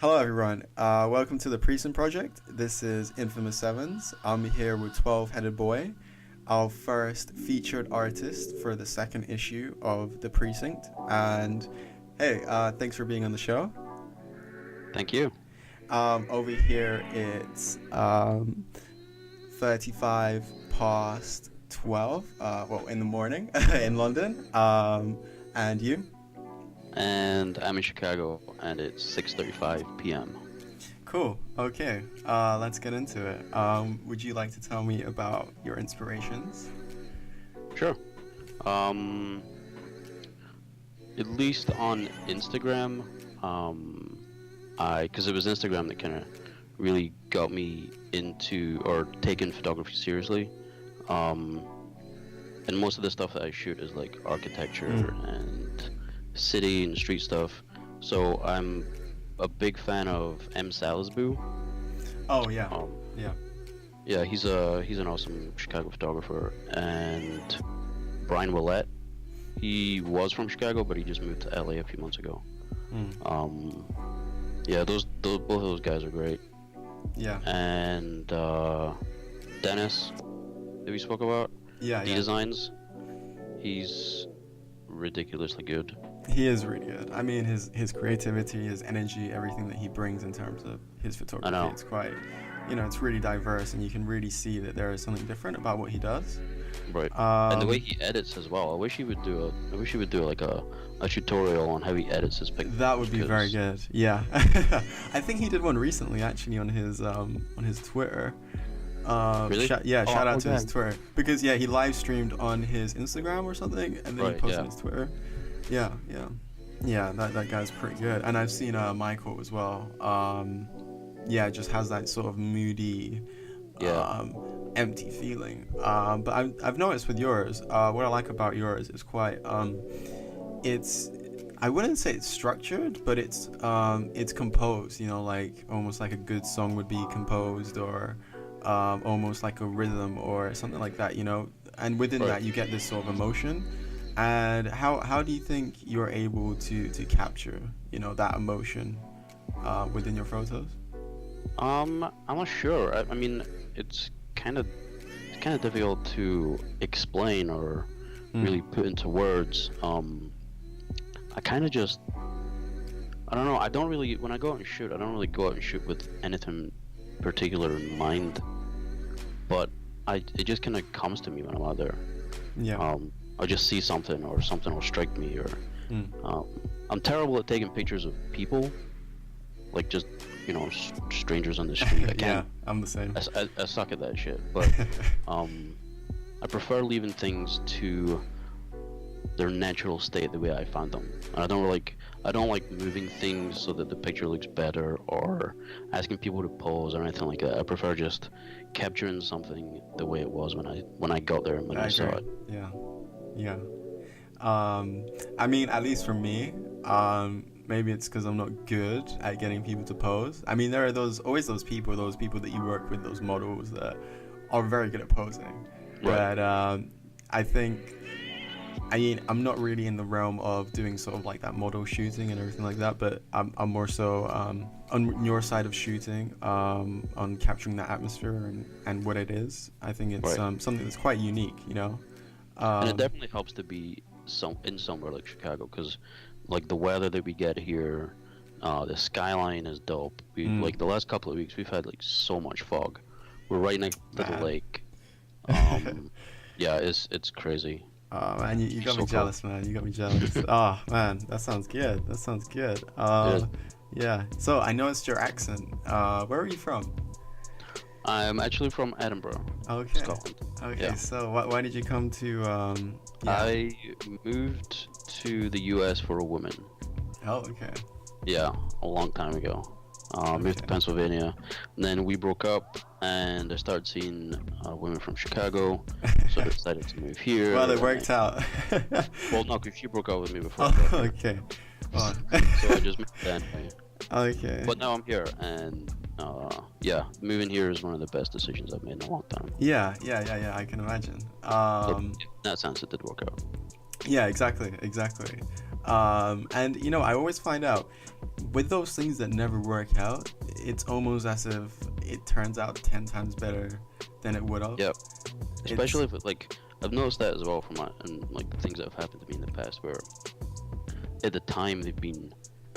Hello everyone, welcome to the Precinct project. This is Infamous.sevens. I'm here with 12headed boy, our first featured artist for the second issue of the Precinct. And hey, thanks for being on the show. Thank you. Over here it's 35 past 12, well, in the morning in London. And you? And I'm in Chicago, and it's 6:35 p.m. Cool. Okay. Let's get into it. Would you like to tell me about your inspirations? Sure. At least on Instagram, because it was Instagram that kind of really got me into or taking photography seriously. And most of the stuff that I shoot is like architecture and city and street stuff. So I'm a big fan of M. Salisbury. Oh yeah. Yeah. Yeah, he's an awesome Chicago photographer. And Brian Willett, he was from Chicago, but he just moved to LA a few months ago. Yeah, those both of those guys are great. Yeah. And Dennis, that we spoke about, Yeah. D-Designs, he's ridiculously good. He is really good. I mean, his creativity, his energy, everything that he brings in terms of his photography, it's quite, it's really diverse, and you can really see that there is something different about what he does. Right. And the way he edits as well. I wish he would do like a tutorial on how he edits his pictures. That would be very good. Yeah. I think he did one recently actually on his Twitter. Really? Shout out to his Twitter, because he live streamed on his Instagram or something, and then he posted on his Twitter. Yeah, that guy's pretty good. And I've seen Michael as well. Just has that sort of moody, empty feeling. But I've noticed with yours, what I like about yours is quite, it's, I wouldn't say it's structured, but it's composed, like almost like a good song would be composed, or almost like a rhythm or something like that, and within that you get this sort of emotion. And how do you think you're able to capture that emotion within your photos? I'm not sure. I mean, it's kind of difficult to explain or really put into words. I kind of just, I don't know. I don't really, when I go out and shoot, I don't really go out and shoot with anything particular in mind. But it just kind of comes to me when I'm out there. Yeah. I'll just see something, or something will strike me, or I'm terrible at taking pictures of people, like just strangers on the street. I can't. Yeah, I'm the same. I suck at that shit. But I prefer leaving things to their natural state, the way I found them. And I don't like moving things so that the picture looks better, or asking people to pose or anything like that. I prefer just capturing something the way it was when I got there and when I saw it. Yeah. I mean, at least for me, maybe it's because I'm not good at getting people to pose. I mean, there are always those people that you work with, those models that are very good at posing. Right. But I'm not really in the realm of doing sort of like that model shooting and everything like that, but I'm more so on your side of shooting, on capturing that atmosphere and what it is. I think it's something that's quite unique, And it definitely helps to be in somewhere like Chicago, because like the weather that we get here, the skyline is dope. Like the last couple of weeks, we've had like so much fog. We're right next to the lake. Yeah, it's crazy. Oh man, you got me jealous, cool. Man. You got me jealous. Oh man, that sounds good. Yeah. So I noticed your accent. Where are you from? I'm actually from Edinburgh, Scotland. Okay, yeah. So why did you come to? I moved to the U.S. for a woman. Oh, okay. Yeah, a long time ago. Moved to Pennsylvania, and then we broke up, and I started seeing women from Chicago, so I decided to move here. Well, it worked out. Well, no, because she broke up with me before. Oh, okay. So I just moved then. Okay. But now I'm here, and moving here is one of the best decisions I've made in a long time. Yeah, I can imagine. In that sense, it did work out. Yeah, exactly. And you know, I always find out with those things that never work out, it's almost as if it turns out 10 times better than it would have. Yep. Especially if it, like, I've noticed that as well from my, and like things that have happened to me in the past where at the time they've been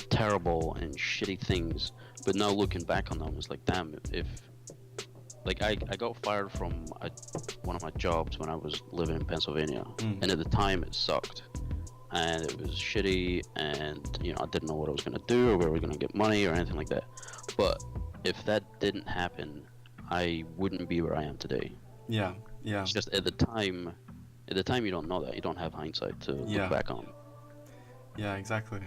terrible and shitty things, but now looking back on them, it's like, damn, if like I got fired from one of my jobs when I was living in Pennsylvania, and at the time it sucked, and it was shitty, and you know, I didn't know what I was gonna do or where we were gonna get money or anything like that. But if that didn't happen, I wouldn't be where I am today. Yeah. It's just at the time you don't know that. You don't have hindsight to look back on. Yeah, exactly.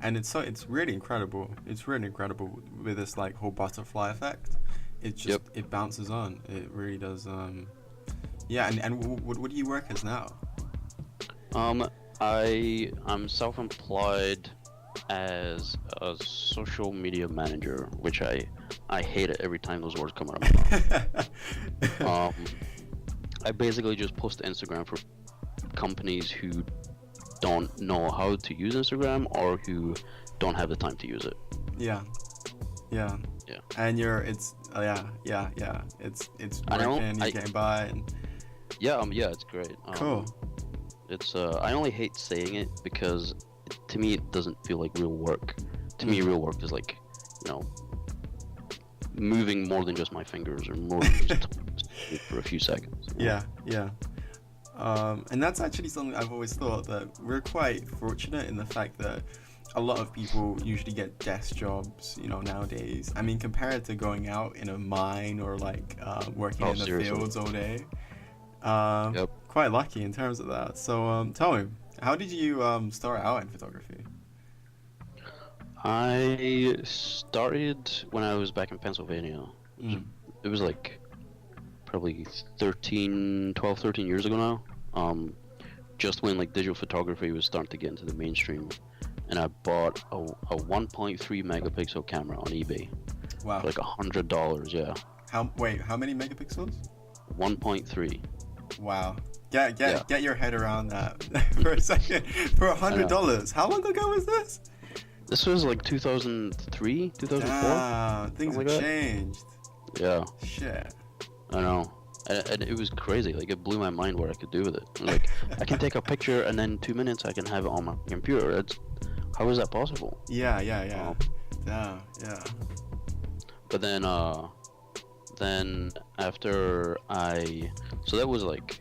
And it's really incredible. It's really incredible with this like whole butterfly effect. It just it bounces on. It really does. Yeah, and what do you work as now? I'm self-employed as a social media manager, which I hate it every time those words come out of my mouth. I basically just post to Instagram for companies who don't know how to use Instagram or who don't have the time to use it. Yeah. And it's working, you're getting by, and it's great. Cool. It's I only hate saying it because to me it doesn't feel like real work. To me, real work is like, you know, moving more than just my fingers or more than just for a few seconds. Yeah. And that's actually something I've always thought, that we're quite fortunate in the fact that a lot of people usually get desk jobs, you know, nowadays. I mean, compared to going out in a mine or like working in the fields all day. Quite lucky in terms of that. So tell me, how did you start out in photography? I started when I was back in Pennsylvania. It was like probably 12, 13 years ago now. Just when like digital photography was starting to get into the mainstream. And I bought a 1.3 megapixel camera on eBay. Wow. For like $100, yeah. How many megapixels? 1.3. Wow. Get your head around that for a second. For $100. How long ago was this? This was like 2003, 2004. Ah, things have changed. Yeah. Shit. I know. And it was crazy. Like, it blew my mind what I could do with it. Like, I can take a picture and then 2 minutes I can have it on my computer. How is that possible? Yeah. But then after so that was like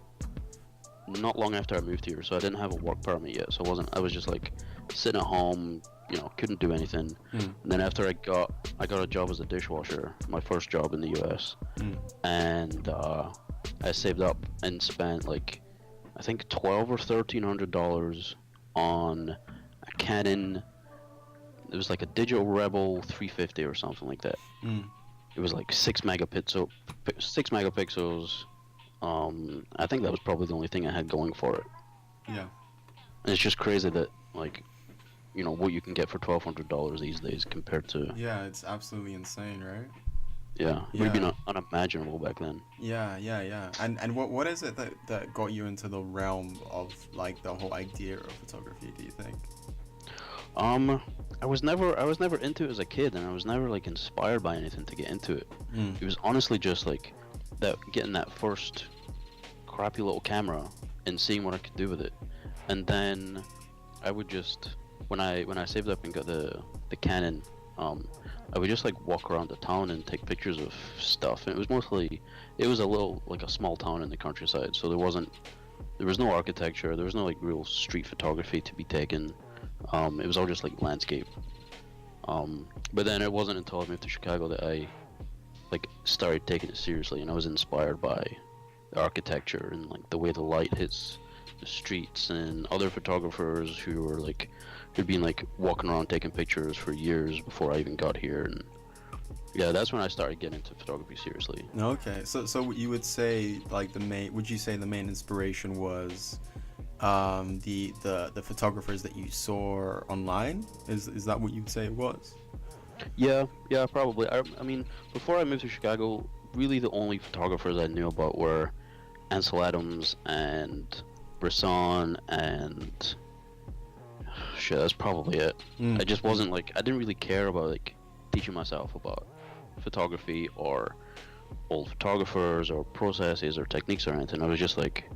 not long after I moved here, so I didn't have a work permit yet, so I was just like sitting at home, you know, couldn't do anything. And then after I got a job as a dishwasher, my first job in the US, and I saved up and spent like I think $1,200 or $1,300 on a Canon. It was like a Digital Rebel 350 or something like that. It was like 6 megapixels. I think that was probably the only thing I had going for it. Yeah. And it's just crazy that, like, you know, what you can get for $1,200 these days compared to... Yeah, it's absolutely insane, right? Yeah, it would have been unimaginable back then. Yeah. And what is it that got you into the realm of, like, the whole idea of photography, do you think? I was never into it as a kid, and I was never like inspired by anything to get into it. It was honestly just like getting that first crappy little camera and seeing what I could do with it. And then I would just when I saved up and got the Canon, I would just like walk around the town and take pictures of stuff. And it was a small town in the countryside, so there was no architecture, there was no like real street photography to be taken. It was all just like landscape. But then it wasn't until I moved to Chicago that I like started taking it seriously, and I was inspired by the architecture and like the way the light hits the streets, and other photographers who'd been like walking around taking pictures for years before I even got here. And yeah, that's when I started getting into photography seriously. Okay, so you would say like the main inspiration was the photographers that you saw online? Is that what you'd say it was? Yeah, probably. I mean, before I moved to Chicago, really the only photographers I knew about were Ansel Adams and Bresson and shit, that's probably it. I just wasn't like, I didn't really care about like teaching myself about photography or old photographers or processes or techniques or anything. I was just like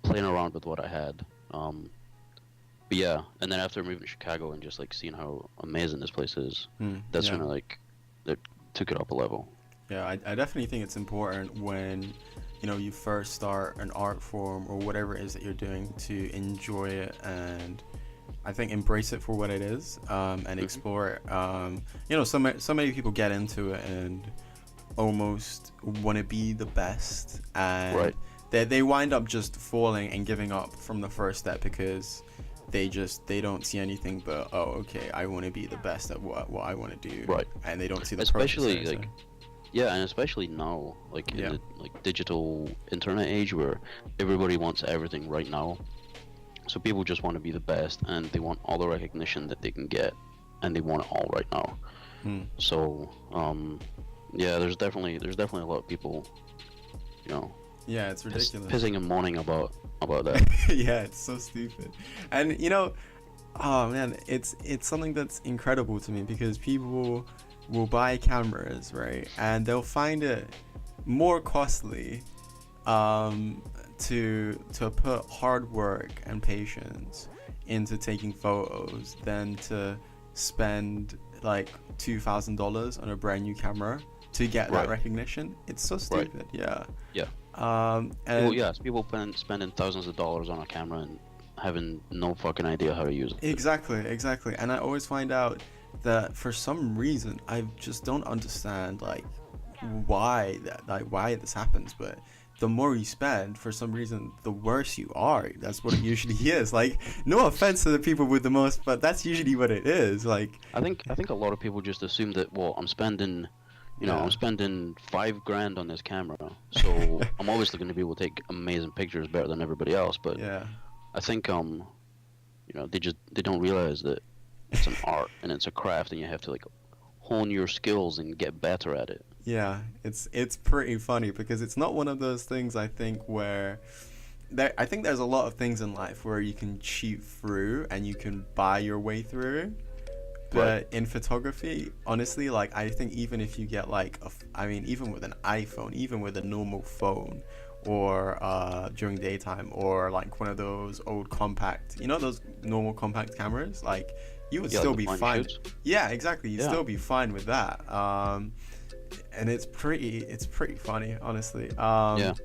playing around with what I had. But yeah, and then after moving to Chicago and just like seeing how amazing this place is, that's when I like that took it up a level. Yeah, I definitely think it's important when, you know, you first start an art form or whatever it is that you're doing to enjoy it and I think embrace it for what it is, and explore it. You know, so many people get into it and almost want to be the best, and they wind up just falling and giving up from the first step because they don't see anything but, oh, okay, I want to be the best at what I want to do, and they don't see the especially process. Like yeah, and especially now, like in the like digital internet age where everybody wants everything right now. So people just want to be the best, and they want all the recognition that they can get, and they want it all right now. So, yeah, there's definitely a lot of people, you know. Yeah, it's ridiculous. Pissing and moaning about that. Yeah, it's so stupid, and you know, oh man, it's something that's incredible to me because people will buy cameras, right, and they'll find it more costly to put hard work and patience into taking photos than to spend like $2,000 on a brand new camera to get that recognition. It's so stupid. Yeah. And people spending thousands of dollars on a camera and having no fucking idea how to use it. Exactly. And I always find out that for some reason I just don't understand like why this happens, but the more you spend, for some reason, the worse you are. That's what it usually is. Like, no offense to the people with the most, but that's usually what it is. Like, I think a lot of people just assume that, well, I'm spending, you know, I'm spending $5,000 on this camera, so I'm obviously going to be able to take amazing pictures better than everybody else. But I think, you know, they don't realize that it's an art and it's a craft, and you have to like hone your skills and get better at it. Yeah, it's pretty funny because it's not one of those things, I think, where I think there's a lot of things in life where you can cheat through and you can buy your way through. But in photography, honestly, like I think even if you get like even with an iPhone, even with a normal phone, or during daytime, or like one of those old compact, you know, those normal compact cameras, like you would still be fine. Yeah, exactly. You'd still be fine with that. And it's pretty funny, honestly. Well,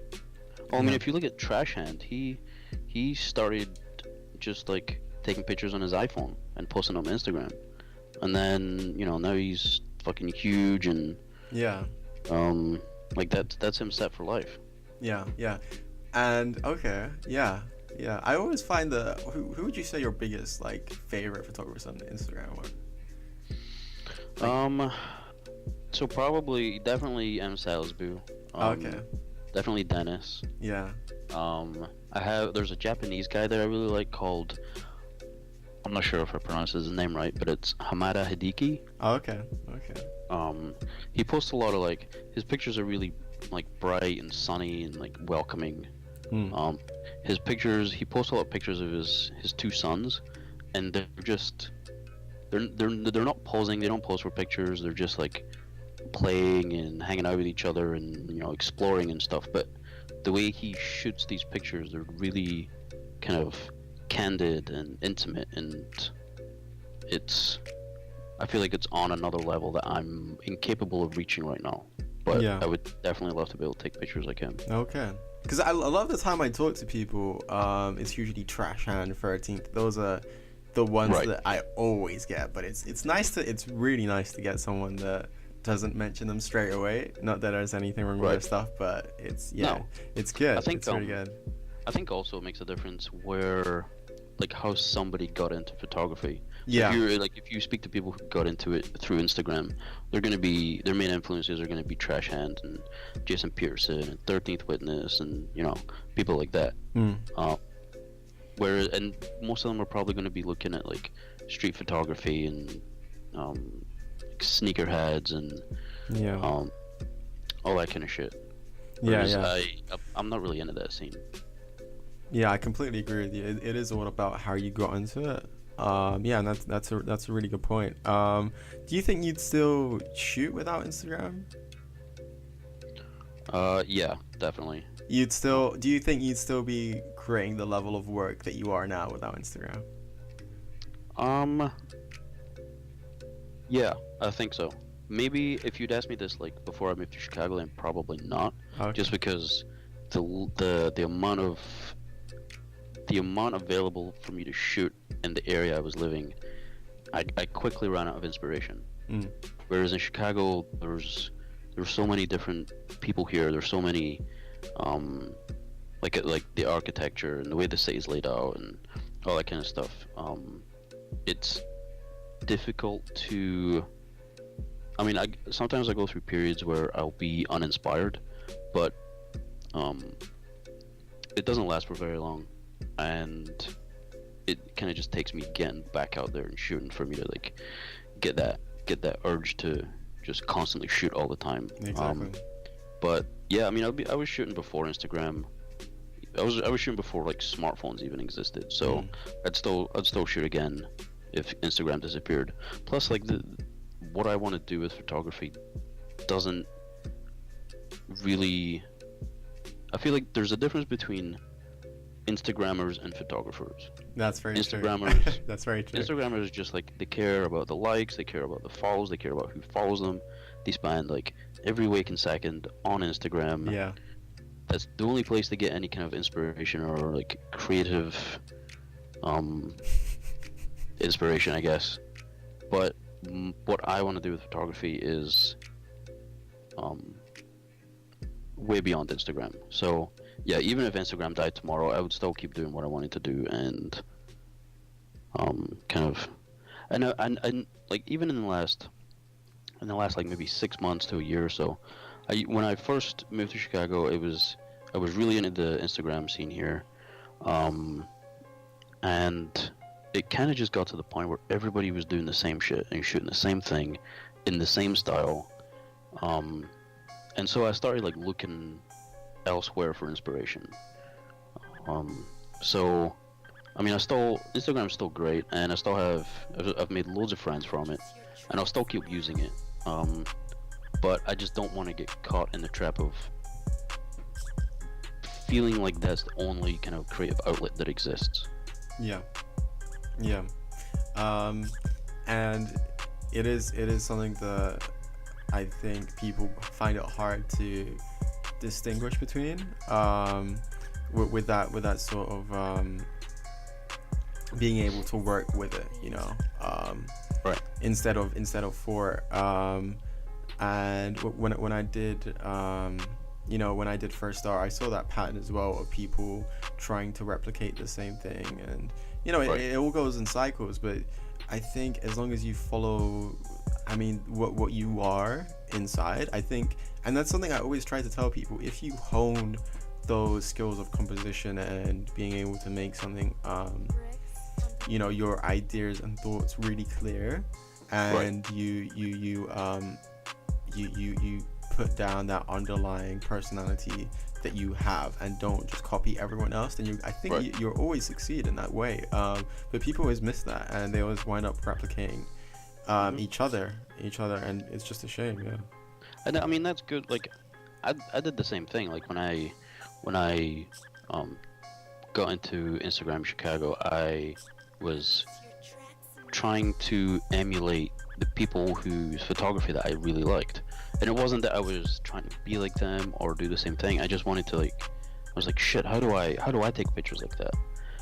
I mean, if you look at Trash Hand, he started just like taking pictures on his iPhone and posting them on Instagram, and then, you know, now he's fucking huge, and like that's him set for life. Yeah. And I always find who would you say your biggest like favorite photographers on Instagram were? So definitely M. Salisbury. Definitely Dennis. Yeah. There's a Japanese guy that I really like called, I'm not sure if I pronounce his name right, but it's Hamada Hideki. Oh, okay. He posts a lot of like, his pictures are really like bright and sunny and like welcoming. His pictures, he posts a lot of pictures of his two sons, and they're just, they're not posing, they don't pose for pictures, they're just like playing and hanging out with each other and, you know, exploring and stuff. But the way he shoots these pictures, they're really kind of candid and intimate, and I feel like it's on another level that I'm incapable of reaching right now. But I would definitely love to be able to take pictures like him. Okay. Because a lot of the time I talk to people, it's usually Trash Hand, 13th. Those are the ones that I always get. But it's really nice to get someone that doesn't mention them straight away. Not that there's anything wrong with their stuff, but it's good. I think it's really good. I think also it makes a difference where, like, how somebody got into photography. So if you speak to people who got into it through Instagram, their main influences are gonna be Trash Hand and Jason Pearson and 13th Witness and, you know, people like that. And most of them are probably gonna be looking at like street photography and sneakerheads and all that kind of shit. I'm not really into that scene. Yeah, I completely agree with you. It is all about how you got into it. Yeah, and that's a really good point. Do you think you'd still shoot without Instagram? Yeah, definitely. Do you think you'd still be creating the level of work that you are now without Instagram? Yeah, I think so. Maybe if you'd asked me this like before I moved to Chicago, then probably not. Okay. Just because the amount available for me to shoot in the area I was living, I quickly ran out of inspiration. Whereas in Chicago, there's so many different people here. There's so many, like the architecture and the way the city is laid out and all that kind of stuff. It's difficult to. I mean, sometimes I go through periods where I'll be uninspired, but it doesn't last for very long, and it kind of just takes me getting back out there and shooting for me to like get that urge to just constantly shoot all the time. Exactly. But yeah, I mean, I was shooting before Instagram. I was shooting before like smartphones even existed. So I'd still shoot again if Instagram disappeared. Plus, like what I want to do with photography doesn't really. I feel like there's a difference between Instagrammers and photographers. That's very true. That's very true. Instagrammers just like they care about the likes, they care about the follows, they care about who follows them. They spend like every waking second on Instagram. Yeah. That's the only place to get any kind of inspiration or like creative inspiration, I guess. But what I want to do with photography is way beyond Instagram. So yeah, even if Instagram died tomorrow, I would still keep doing what I wanted to do, and kind of, and like even in the last like maybe 6 months to a year or so, when I first moved to Chicago, I was really into the Instagram scene here, and it kind of just got to the point where everybody was doing the same shit and shooting the same thing in the same style, and so I started like looking elsewhere for inspiration. So I mean, Instagram's still great, and I've made loads of friends from it, and I'll still keep using it. But I just don't want to get caught in the trap of feeling like that's the only kind of creative outlet that exists. Yeah. And it is something that I think people find it hard to distinguish between with that sort of being able to work with it, you know, right, instead of for and when I did you know, when I did First Star, I saw that pattern as well of people trying to replicate the same thing, and you know, it all goes in cycles. But I think as long as you follow, I mean, what you are inside, I think, and that's something I always try to tell people, if you hone those skills of composition and being able to make something, you know, your ideas and thoughts really clear, and you put down that underlying personality that you have, and don't just copy everyone else, then I think you'll always succeed in that way. But people always miss that, and they always wind up replicating each other, and it's just a shame. Yeah. And I mean, that's good. Like I did the same thing. Like when I got into Instagram Chicago, I was trying to emulate the people whose photography that I really liked, and it wasn't that I was trying to be like them or do the same thing. I just wanted to, like, I was like, shit, how do I take pictures like that?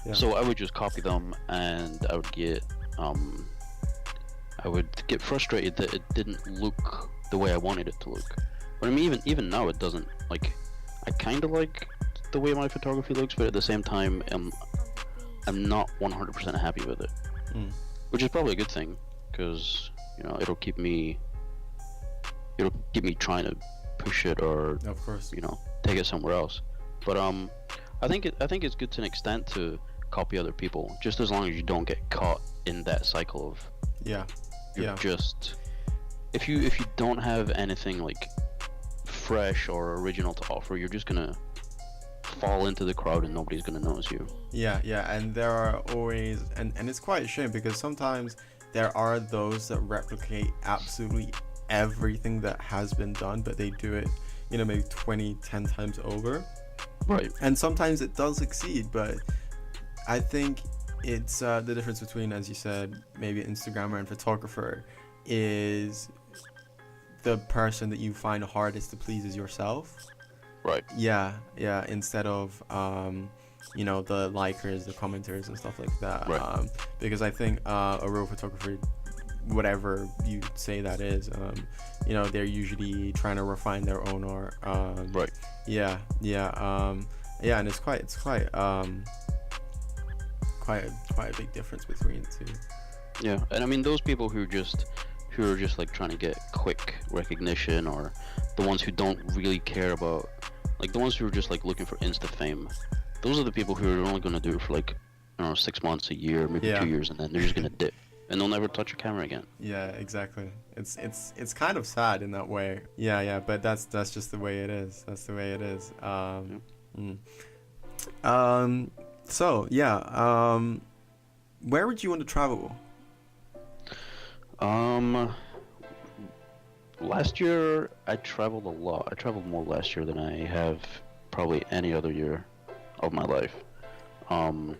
Yeah. So I would just copy them, and I would get frustrated that it didn't look the way I wanted it to look. But I mean, even now it doesn't. Like, I kind of like the way my photography looks, but at the same time, I'm not 100% happy with it, which is probably a good thing, because, you know, it'll keep me trying to push it, or, of course, you know, take it somewhere else. But I think it's good to an extent to copy other people, just as long as you don't get caught in that cycle of just, if you don't have anything like fresh or original to offer, you're just gonna fall into the crowd and nobody's gonna notice you. Yeah, and there are always, and it's quite a shame because sometimes there are those that replicate absolutely everything that has been done, but they do it, maybe 10 times over. Right. And sometimes it does succeed, but I think it's the difference between, as you said, maybe an Instagrammer and photographer is the person that you find hardest to please is yourself. Right. Yeah, instead of the likers, the commenters and stuff like that. Right. Because I think a real photographer, whatever you say that is, they're usually trying to refine their own art. Right. Yeah, and it's quite a big difference between the two. Yeah, and I mean those people who are just like trying to get quick recognition, or the ones who don't really care about, like the ones who are just like looking for insta fame. Those are the people who are only going to do it for like, 6 months, a year, maybe 2 years, and then they're just going to dip, and they'll never touch a camera again. Yeah, exactly. It's kind of sad in that way. Yeah, but that's just the way it is. That's the way it is. So yeah, where would you want to travel? Last year I traveled a lot. I traveled more last year than I have probably any other year of my life. And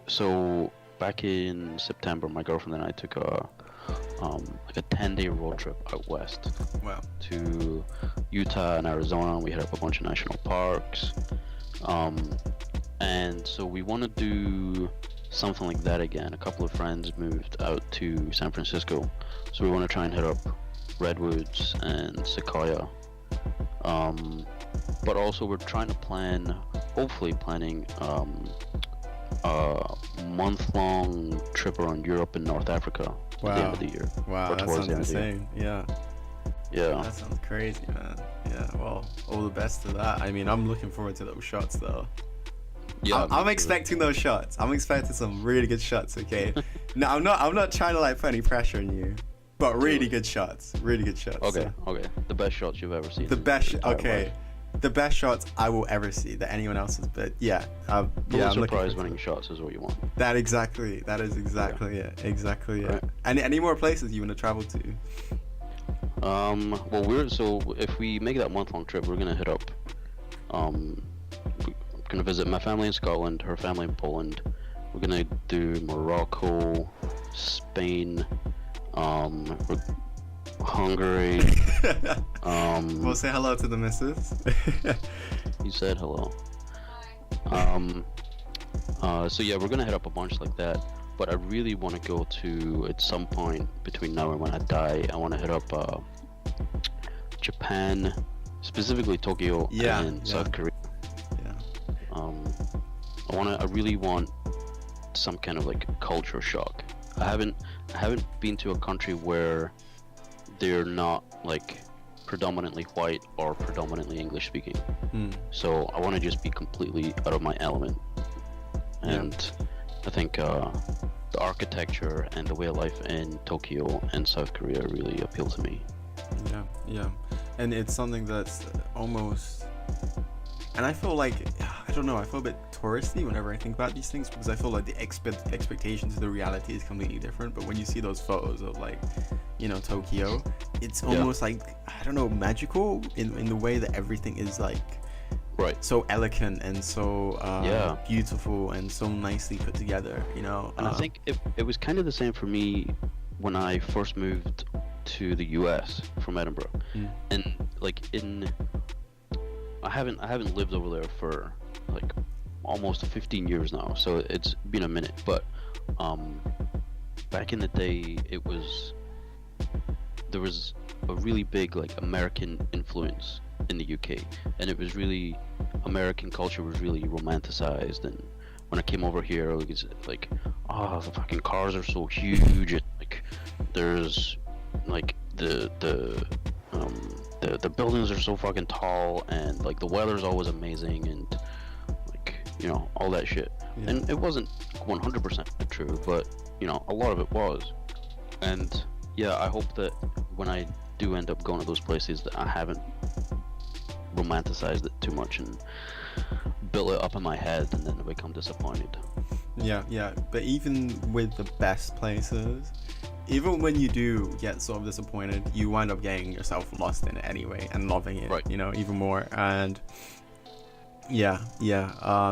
so back in September, my girlfriend and I took a 10-day road trip out west. Wow. To Utah and Arizona. We hit up a bunch of national parks. And so we want to do something like that again. A couple of friends moved out to San Francisco, so we want to try and hit up Redwoods and Sequoia. But also we're trying to hopefully planning a month-long trip around Europe and North Africa at the end of the year. Wow, that sounds insane. Yeah. That sounds crazy, man. Yeah, well, all the best to that. I mean, I'm looking forward to those shots, though. Yeah, I'm expecting those shots. I'm expecting some really good shots, okay? No, I'm not trying to like put any pressure on you, but really good shots. Really good shots. Okay. The best shots you've ever seen. The best shots I will ever see that anyone else has. But yeah, I'm surprise-winning shots is what you want. That is exactly it. Exactly it. Right. Any more places you want to travel to? Well, if we make that month-long trip, we're gonna hit up. We're gonna visit my family in Scotland, her family in Poland. We're gonna do Morocco, Spain, Hungary. We'll say hello to the missus. You said hello. So yeah, we're gonna hit up a bunch like that. But I really want to go to, at some point between now and when I die, I want to hit up Japan, specifically Tokyo and South Korea. I really want some kind of like culture shock. I haven't been to a country where they're not like predominantly white or predominantly English speaking. So I want to just be completely out of my element. And I think the architecture and the way of life in Tokyo and South Korea really appeal to me. Yeah. And it's something that's almost... And I feel like, I don't know, I feel a bit touristy whenever I think about these things, because I feel like the expectation to the reality is completely different. But when you see those photos of like, Tokyo, it's almost like, I don't know, magical in the way that everything is like, so elegant and so beautiful and so nicely put together, And I think it was kind of the same for me when I first moved to the US from Edinburgh. And like I haven't lived over there for like almost 15 years now, so it's been a minute. But back in the day, there was a really big like American influence in the UK, and it was really, American culture was really romanticized. And when I came over here, it was like, the fucking cars are so huge, and like there's like the buildings are so fucking tall, and like the weather's always amazing, and like all that shit. And it wasn't 100% true, but a lot of it was. And I hope that when I do end up going to those places, that I haven't romanticized it too much and built it up in my head, and then I become disappointed. Yeah, but even with the best places, even when you do get sort of disappointed, you wind up getting yourself lost in it anyway and loving it, right. You know, even more. And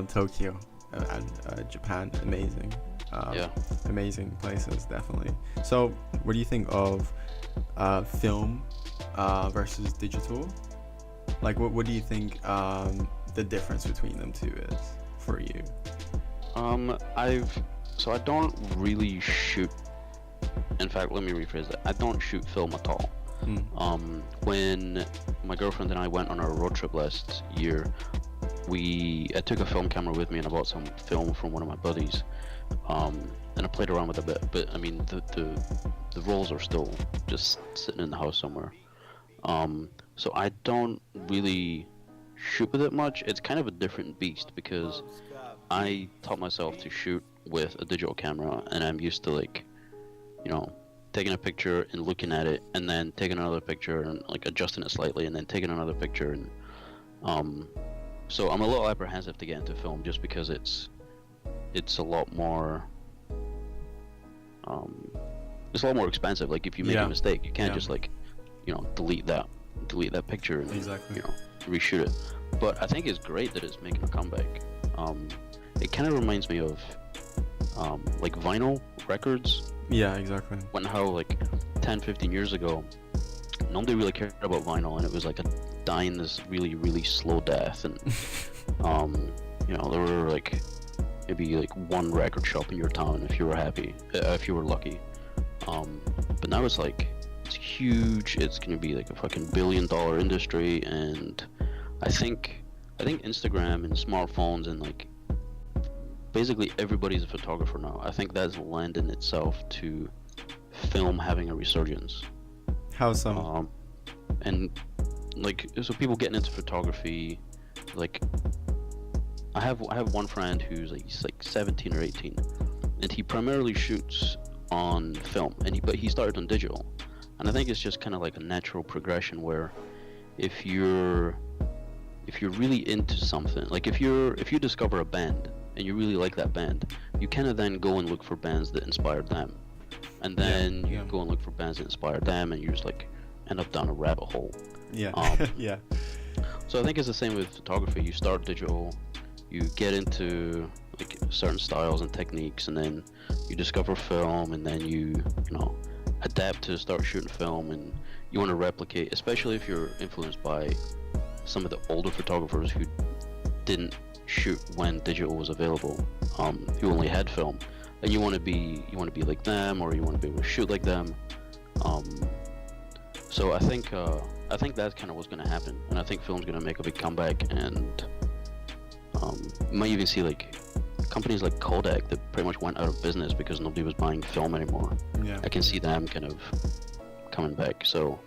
Tokyo and Japan, amazing. Amazing places, definitely. So what do you think of film versus digital? Like, what do you think the difference between them two is for you? I don't really shoot. In fact, let me rephrase that. I don't shoot film at all. When my girlfriend and I went on our road trip last year, I took a film camera with me and I bought some film from one of my buddies, and I played around with it a bit. But I mean, the rolls are still just sitting in the house somewhere. So I don't really shoot with it much. It's kind of a different beast because I taught myself to shoot with a digital camera, and I'm used to, like, you know, taking a picture and looking at it, and then taking another picture and like adjusting it slightly, and then taking another picture, and so I'm a little apprehensive to get into film just because it's a lot more expensive. Like, if you make a mistake, you can't just, like, you know, delete that picture and you know, reshoot it. But I think it's great that it's making a comeback. It kind of reminds me of like vinyl records. Yeah, exactly. When how, like, 10-15 years ago, nobody really cared about vinyl, and it was like dying this really, really slow death, and you know, there were like maybe like one record shop in your town if you were lucky. But now it's like, it's huge. It's gonna be like a fucking $1 billion industry, and I think Instagram and smartphones and, like, basically everybody's a photographer now. I think that's lending itself to film having a resurgence. How so? And, like, so people getting into photography, like, I have one friend who's like, he's like 17 or 18, and he primarily shoots on film, but he started on digital, and I think it's just kind of like a natural progression where if you're really into something, like if you discover a band and you really like that band, you kind of then go and look for bands that inspired them, and then you go and look for bands that inspired them, and you just, like, end up down a rabbit hole. Yeah. So I think it's the same with photography. You start digital, you get into, like, certain styles and techniques, and then you discover film, and then you know, adapt to start shooting film, and you want to replicate, especially if you're influenced by some of the older photographers who didn't shoot when digital was available, who only had film, and you want to be like them, or you want to be able to shoot like them. So I think that's kind of what's going to happen, and I think film's going to make a big comeback, and you might even see, like, companies like Kodak that pretty much went out of business because nobody was buying film anymore. Yeah. I can see them kind of coming back. So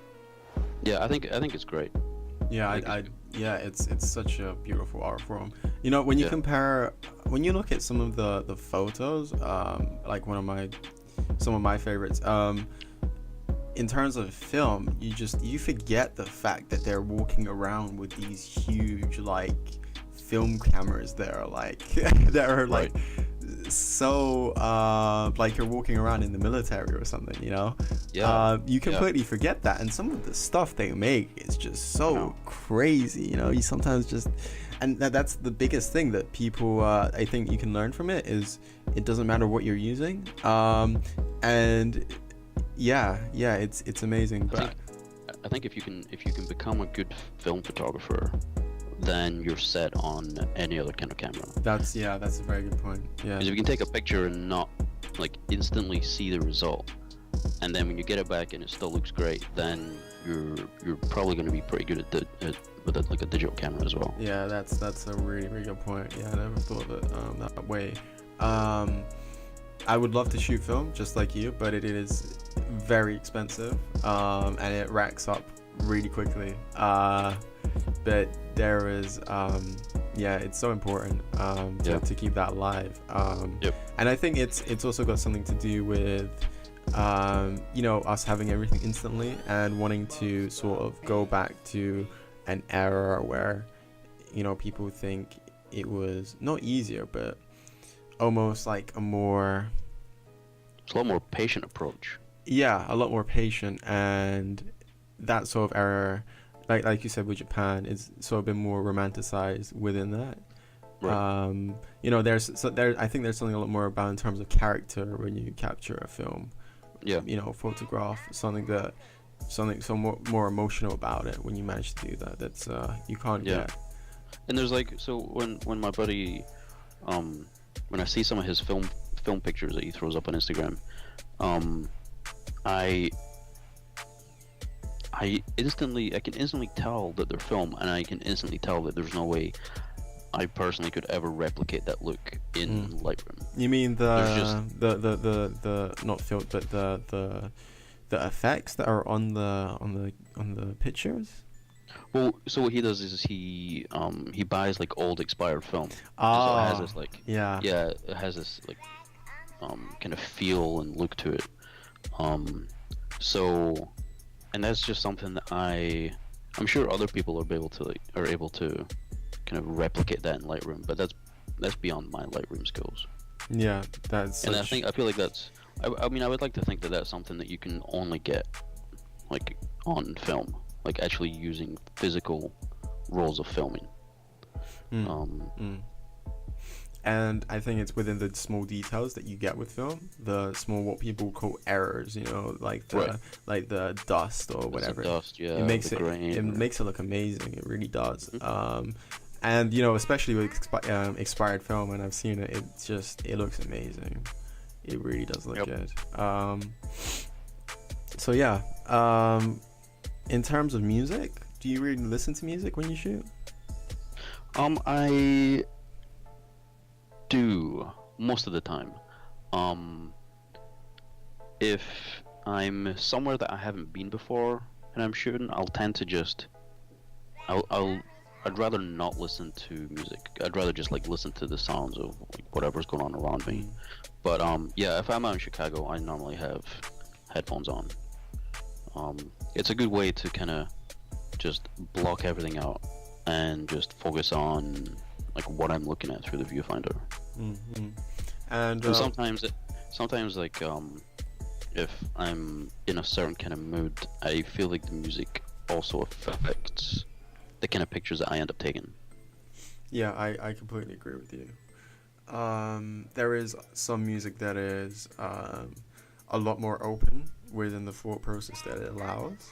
yeah, I think it's great. Yeah, it's such a beautiful art form. You know, when you when you look at some of the photos, like some of my favorites, in terms of film, you forget the fact that they're walking around with these huge, like, film cameras that are like like so like you're walking around in the military or something, you know. You completely forget that, and some of the stuff they make is just so crazy, you know. You sometimes just, and that's the biggest thing that people I think you can learn from it, is it doesn't matter what you're using, and it's amazing. But I think if you can become a good film photographer, then you're set on any other kind of camera. That's a very good point. Yeah. Because if you can take a picture and not, like, instantly see the result, and then when you get it back and it still looks great, then you're probably going to be pretty good with like a digital camera as well. Yeah, that's a really, really good point. Yeah, I never thought of it that way. I would love to shoot film just like you, but it is very expensive, and it racks up really quickly. But there is it's so important to keep that alive, and I think it's also got something to do with us having everything instantly and wanting to sort of go back to an era where, you know, people think it was not easier, but almost like a more... It's a lot more patient approach. Yeah, a lot more patient, and that sort of era, like you said with Japan, is sort of been more romanticized within that. Right. You know, I think there's something a lot more about in terms of character when you capture a film. Yeah. You know, photograph something so more emotional about it when you manage to do that. That's you can't get. And there's like, so when my buddy, when I see some of his film pictures that he throws up on Instagram, I can instantly tell that they're film, and I can instantly tell that there's no way I personally could ever replicate that look in Lightroom. You mean the not filter, but the effects that are on the pictures? Well, so what he does is he buys like old expired film. Oh, so it has this like it has this like kind of feel and look to it. So, and that's just something that I'm sure other people are able to kind of replicate that in Lightroom, but that's beyond my Lightroom skills. Yeah, that's. And I feel like that's. I mean, I would like to think that that's something that you can only get like on film, like actually using physical rolls of filming. And I think it's within the small details that you get with film, the small what people call errors, you know, like the dust or whatever. Dust, yeah. It makes it look amazing. It really does. And you know, especially with expired film, and I've seen it, it looks amazing. It really does look good. So yeah. In terms of music, do you really listen to music when you shoot? I do most of the time. If I'm somewhere that I haven't been before and I'm shooting, I'll tend to just I'd rather not listen to music. I'd rather just like listen to the sounds of like, whatever's going on around me. But yeah, if I'm out in Chicago, I normally have headphones on. It's a good way to kind of just block everything out and just focus on like what I'm looking at through the viewfinder. And sometimes like if I'm in a certain kind of mood, I feel like the music also affects the kind of pictures that I end up taking. Yeah, I completely agree with you. There is some music that is a lot more open within the thought process that it allows.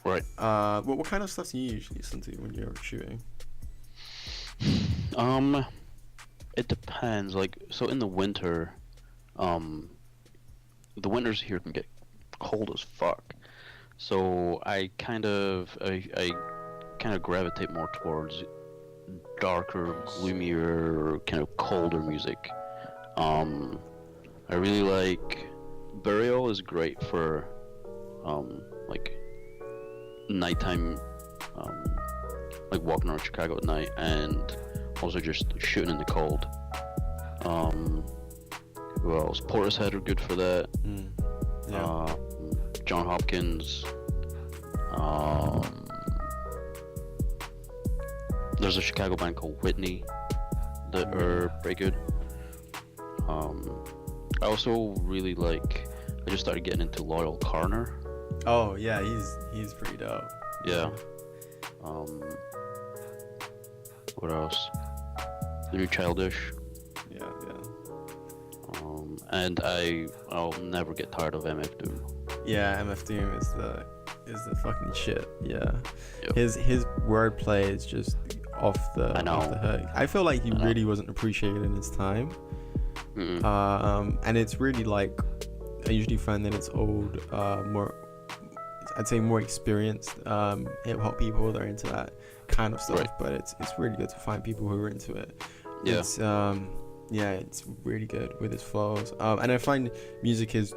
Right. What kind of stuff do you usually listen to when you're shooting? It depends. Like, so in the winter, the winters here can get cold as fuck. So I kind of gravitate more towards darker, gloomier, kind of colder music. I really like Burial is great for like nighttime, like walking around Chicago at night, and also just shooting in the cold. Who else? Portishead are good for that. John Hopkins. There's a Chicago band called Whitney that are pretty good. I also really like. I just started getting into Loyal Carner. Oh yeah, he's pretty dope. Yeah. What else? The New Childish. Yeah. And I'll never get tired of MF Doom. Yeah, MF Doom is the fucking shit. Yeah. Yep. His wordplay is just off the hook. I feel like he really wasn't appreciated in his time. And it's really like, I usually find that it's old, I'd say more experienced hip hop people that are into that kind of stuff. Right. But it's really good to find people who are into it. Yeah. It's really good with its flows. And I find music is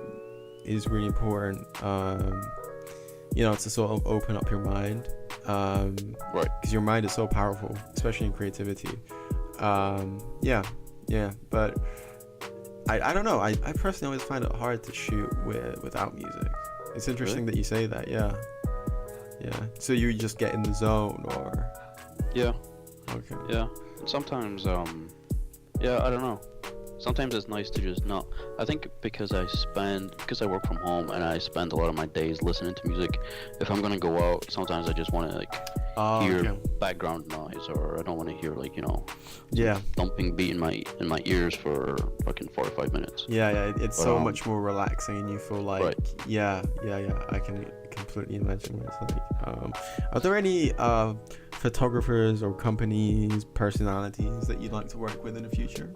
really important. To sort of open up your mind. Right. Because your mind is so powerful, especially in creativity. But I don't know. I personally always find it hard to shoot without music. It's interesting that you say that. Yeah. yeah. So you just get in the zone, or? Yeah. Okay. Yeah. Sometimes, yeah, I don't know. Sometimes it's nice to just not. I think because I work from home and I spend a lot of my days listening to music. If I'm gonna go out, sometimes I just want to hear background noise, or I don't want to hear thumping beat in my ears for fucking 4 or 5 minutes. Yeah. It's so much more relaxing, and you feel like yeah. I can completely imagine what it's like. Are there any photographers or companies, personalities that you'd like to work with in the future?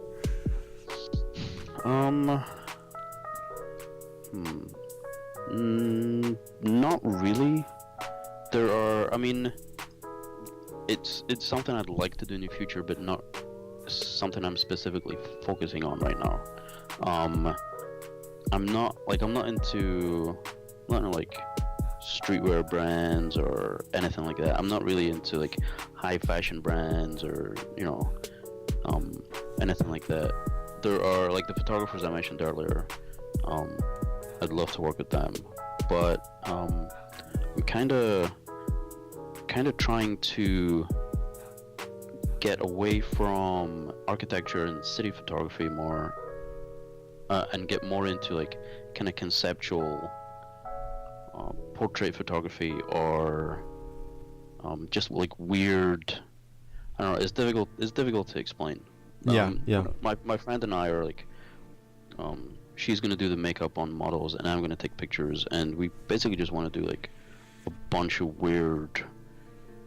Not really. There are. I mean, it's something I'd like to do in the future, but not something I'm specifically focusing on right now. I'm not into streetwear brands or anything like that. I'm not really into like high fashion brands or anything like that. There are like the photographers I mentioned earlier. I'd love to work with them, but I'm kind of trying to get away from architecture and city photography more, and get more into like kind of conceptual portrait photography, or just like weird. I don't know. It's difficult to explain. Yeah. My friend and I are like, she's gonna do the makeup on models, and I'm gonna take pictures, and we basically just want to do like a bunch of weird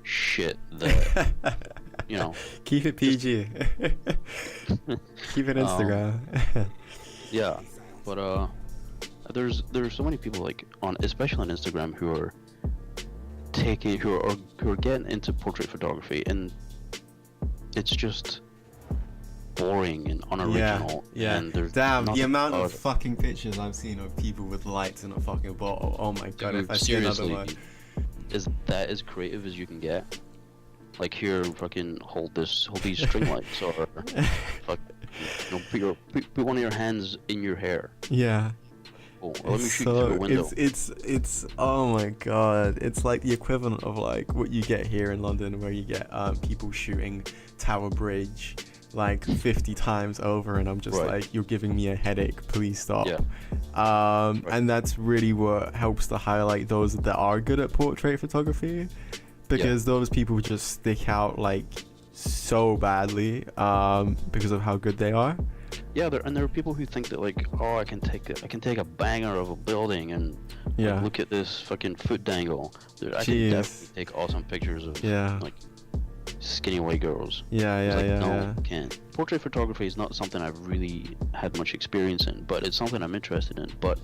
shit that Keep it PG. Keep it Instagram. Yeah, but there's so many people especially on Instagram who are getting into portrait photography, and it's just boring and unoriginal. Yeah. And there's the amount of fucking pictures I've seen of people with lights in a fucking bottle. Oh my god! Dude, if I see another one, is that as creative as you can get? Like, here, fucking hold these string lights, or put one of your hands in your hair. Yeah. Or let me shoot through a window. It's oh my god! It's like the equivalent of like what you get here in London, where you get people shooting Tower Bridge like 50 times over, and I'm just like, you're giving me a headache, please stop. And that's really what helps to highlight those that are good at portrait photography, because those people just stick out like so badly because of how good they are. Yeah, there are people who think that like, oh, I can take a banger of a building and look at this fucking foot dangle. Dude, I can definitely take awesome pictures of like skinny white girls. No, can't. Portrait photography is not something I've really had much experience in, but it's something I'm interested in. But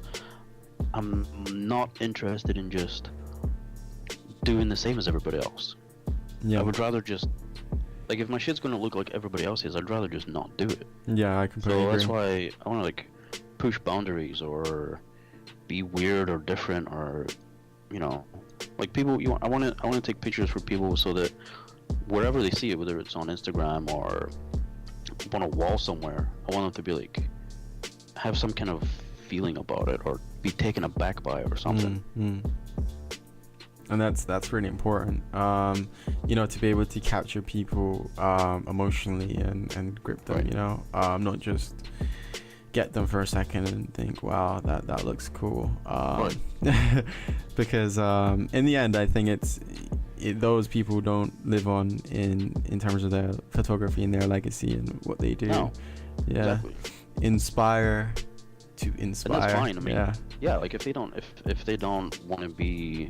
I'm not interested in just doing the same as everybody else. I would rather just, like, if my shit's gonna look like everybody else's, I'd rather just not do it. I completely agree. So that's why I want to like push boundaries, or be weird or different, or like people. I want to take pictures for people so that wherever they see it, whether it's on Instagram or on a wall somewhere, I want them to be like, have some kind of feeling about it, or be taken aback by it or something. And that's really important, to be able to capture people emotionally and grip them, not just get them for a second and think, wow, that looks cool, because in the end, I think those people don't live on in terms of their photography and their legacy and what they do. Exactly. Inspire to inspire. And that's fine. I mean, like if they don't want to be,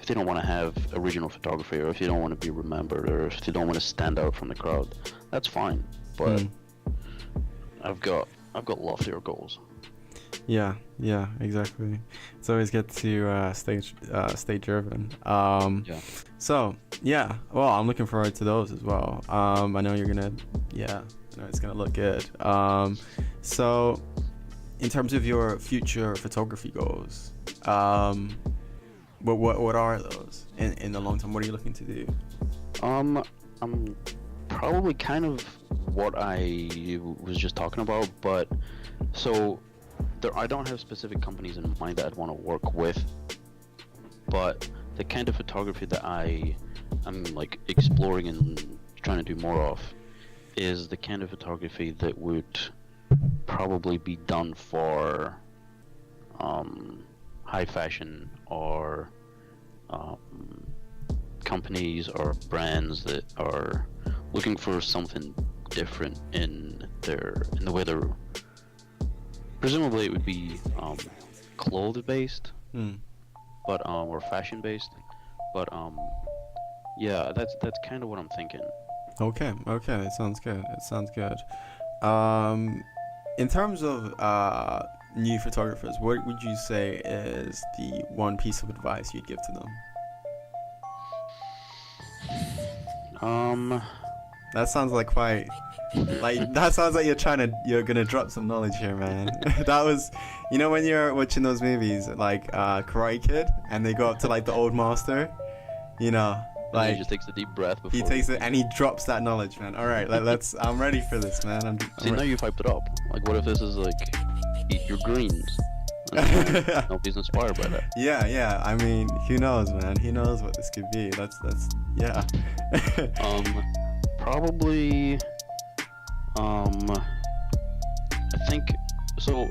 if they don't want to have original photography, or if they don't want to be remembered, or if they don't want to stand out from the crowd, that's fine. But I've got loftier goals. Yeah, exactly. It's always good to stay driven. So well, I'm looking forward to those as well. I know you're gonna, I know it's gonna look good. So in terms of your future photography goals, what are those in the long term? What are you looking to do? I'm probably kind of what I was just talking about, but so I don't have specific companies in mind that I'd want to work with, but the kind of photography that I'm like exploring and trying to do more of is the kind of photography that would probably be done for high fashion or companies or brands that are looking for something different in the way they're, presumably it would be clothes based, but or fashion based, but yeah, that's kind of what I'm thinking. Okay, it sounds good. In terms of new photographers, what would you say is the one piece of advice you'd give to them? That sounds like quite, like, that sounds like you're gonna drop some knowledge here, man. That was, you know, when you're watching those movies like Karate Kid and they go up to like the old master, you know, like he just takes a deep breath before he takes it and he drops that knowledge, man. All right, let's. I'm ready for this, man. See, now you've hyped it up. Like, what if this is like eat your greens? Nobody's inspired by that. Yeah. I mean, who knows, man? Who knows what this could be? That's yeah. Probably. I think so.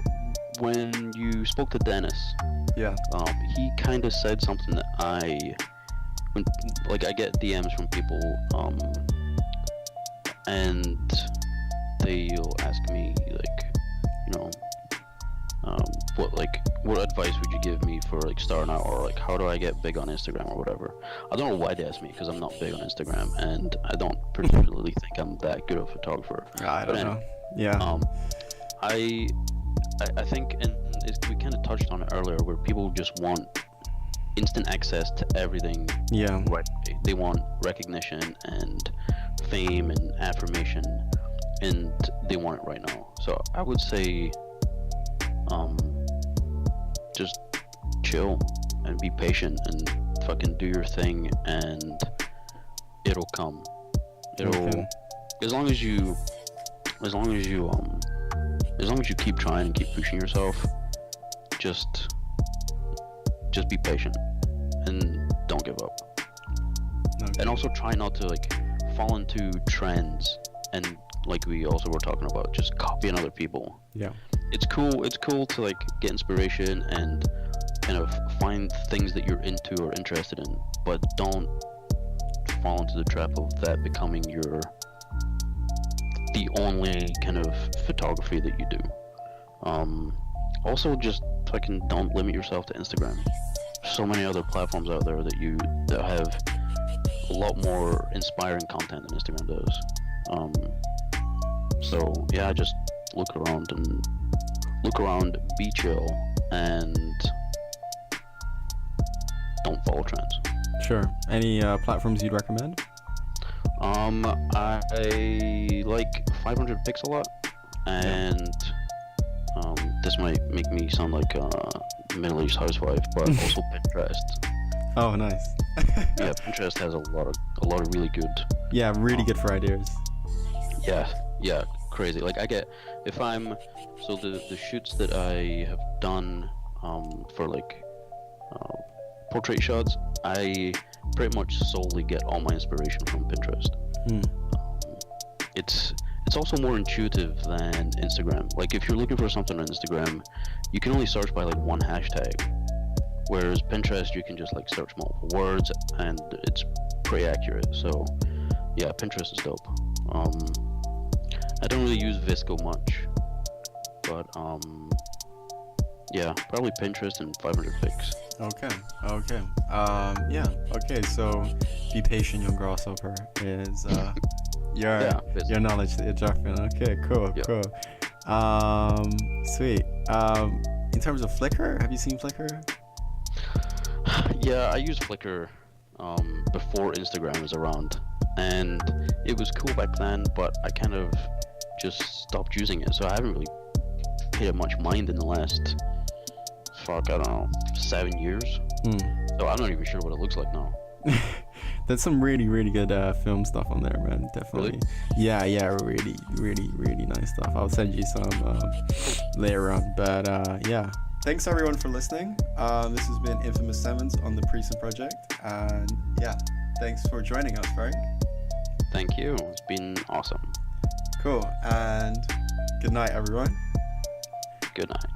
When you spoke to Dennis, yeah, he kind of said something that I get DMs from people, and they'll ask me like, you know, what advice would you give me for like starting out, or like how do I get big on Instagram or whatever. I don't know why they ask me, because I'm not big on Instagram and I don't particularly think I'm that good of a photographer. I don't know. Yeah. I think, and we kind of touched on it earlier, where people just want instant access to everything. Yeah. Right. They want recognition and fame and affirmation, and they want it right now. So I would say, just chill and be patient and fucking do your thing, and it'll come. As long as you keep trying and keep pushing yourself, just be patient and don't give up. Okay. And also try not to like fall into trends, and like we also were talking about, just copying other people. Yeah. It's cool to like get inspiration and kind of find things that you're into or interested in, but don't fall into the trap of that becoming the only kind of photography that you do. Also, just fucking don't limit yourself to Instagram. So many other platforms out there that have a lot more inspiring content than Instagram does. So yeah, just look around, be chill, and don't follow trends. Sure. Any platforms you'd recommend? I like 500 pixel a lot, and this might make me sound like a middle-aged housewife, but also Pinterest. Oh, nice. Yeah, Pinterest has a lot of really good. Yeah, really good for ideas. Yeah, crazy. Like the shoots that I have done for like portrait shots, I pretty much solely get all my inspiration from Pinterest. It's also more intuitive than Instagram. Like if you're looking for something on Instagram, you can only search by like one hashtag, whereas Pinterest you can just like search multiple words and it's pretty accurate. So yeah, Pinterest is dope. I don't really use Visco much, but yeah, probably Pinterest and 500 pics. Okay. So be patient, young grasshopper is your knowledge that you're dropping. Okay, cool. Sweet. In terms of Flickr, have you seen Flickr? Yeah, I used Flickr before Instagram was around, and it was cool back then, but I kind of just stopped using it, so I haven't really paid it much mind in the last 7 years. So I'm not even sure what it looks like now. There's some really, really good film stuff on there, man. Definitely. Really? Yeah, really, really, really nice stuff. I'll send you some later on. But yeah, thanks everyone for listening. This has been Infamous.sevens on the Precinct project, and yeah, thanks for joining us, Frank. Thank you. It's been awesome. Cool, and good night, everyone. Good night.